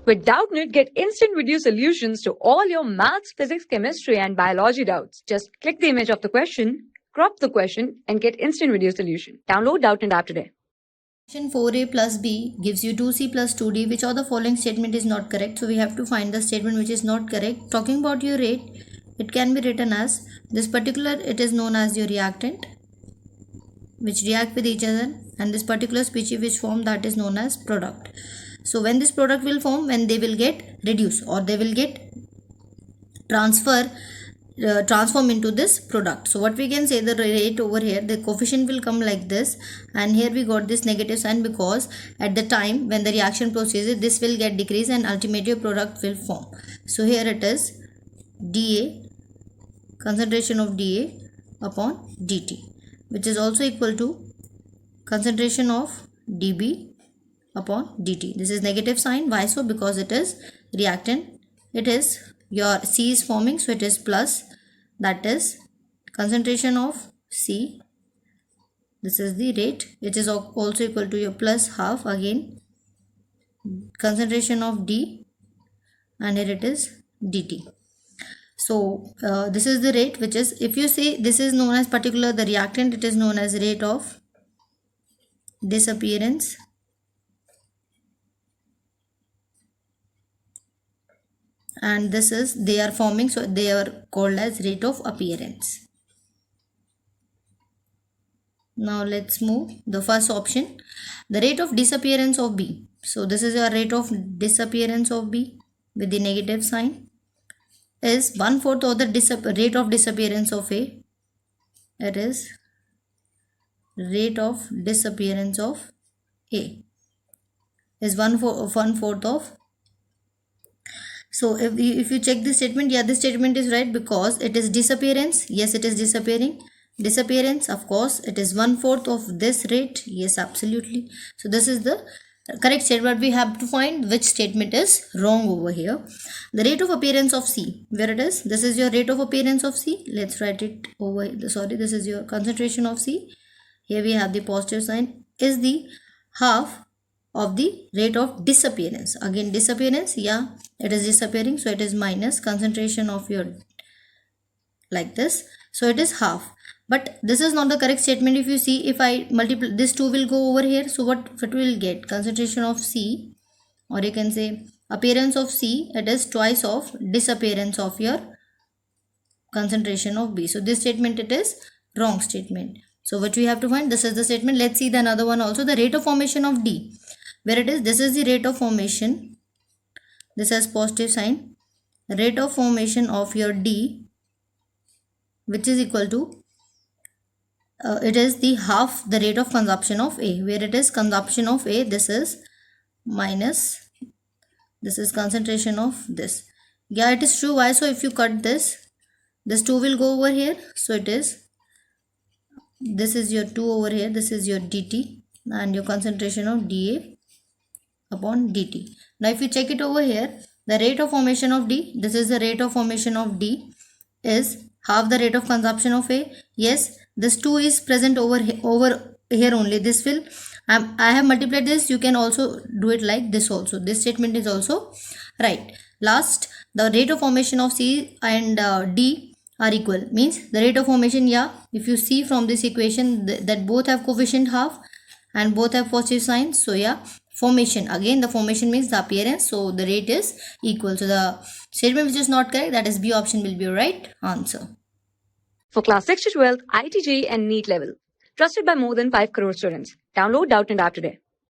With Doubtnut, get instant video solutions to all your maths, physics, chemistry, and biology doubts. Just click the image of the question, crop the question, and get instant video solution. Download Doubtnut app today. Question 4a plus b gives you 2c plus 2d. Which of the following statement is not correct? So we have to find the statement which is not correct. Talking about your rate, it can be written as this particular, it is known as your reactant which react with each other, and this particular species which form, that is known as product. So when this product will form, when they will get reduced or they will get transform into this product. So what we can say, the rate over here, the coefficient will come like this, and here we got this negative sign because at the time when the reaction proceeds, this will get decreased and ultimately your product will form. So here it is dA, concentration of dA upon dt, which is also equal to concentration of dB upon dt. This is negative sign. Why so? Because it is reactant. It is your C is forming, so it is plus, that is concentration of C. This is the rate, which is also equal to your plus half, again concentration of D, and here it is dt. So this is the rate, which is, if you say this is known as particular the reactant, it is known as rate of disappearance and this is, they are forming, so they are called as rate of appearance. Now let's move the first option, the rate of disappearance of B. So this is your rate of disappearance of B with the negative sign is 1/4 of the rate of disappearance of A. It is rate of disappearance of A is 1/4 of. So if you check this statement, yeah, this statement is right because it is disappearance. Yes, it is disappearing. Disappearance, of course, it is 1/4 of this rate. Yes, absolutely. So this is the correct statement. We have to find which statement is wrong over here. The rate of appearance of C, where it is, this is your rate of appearance of C. Let's write it over, sorry, this is your concentration of C. Here we have the positive sign, is the half of the rate of disappearance. Again disappearance, yeah, it is disappearing, so it is minus concentration of your, like this, so it is half. But this is not the correct statement. If you see, if I multiply, this 2 will go over here, so what will get, concentration of C, or you can say appearance of C, it is twice of disappearance of your concentration of B. So this statement, it is wrong statement. So what we have to find, this is the statement. Let's see the another one also, the rate of formation of D, where it is, this is the rate of formation, this has positive sign, rate of formation of your D, which is equal to it is the half the rate of consumption of A, where it is consumption of A, this is minus, this is concentration of this. Yeah, it is true. Why so? If you cut this 2 will go over here, so it is, this is your 2 over here, this is your dt, and your concentration of dA upon dt. Now if you check it over here, the rate of formation of D, this is the rate of formation of D, is half the rate of consumption of A. Yes, this 2 is present over here only. This will, I have multiplied this. You can also do it like this also. This statement is also right. Last, the rate of formation of C and D are equal, means the rate of formation, yeah, if you see from this equation that both have coefficient half and both have positive signs, so yeah, formation, again the formation means the appearance, so the rate is equal. So the statement which is not correct, that is B option, will be your right answer. For class 6 to 12, IIT JEE and NEET level. Trusted by more than 5 crore students. Download Doubtnut app today.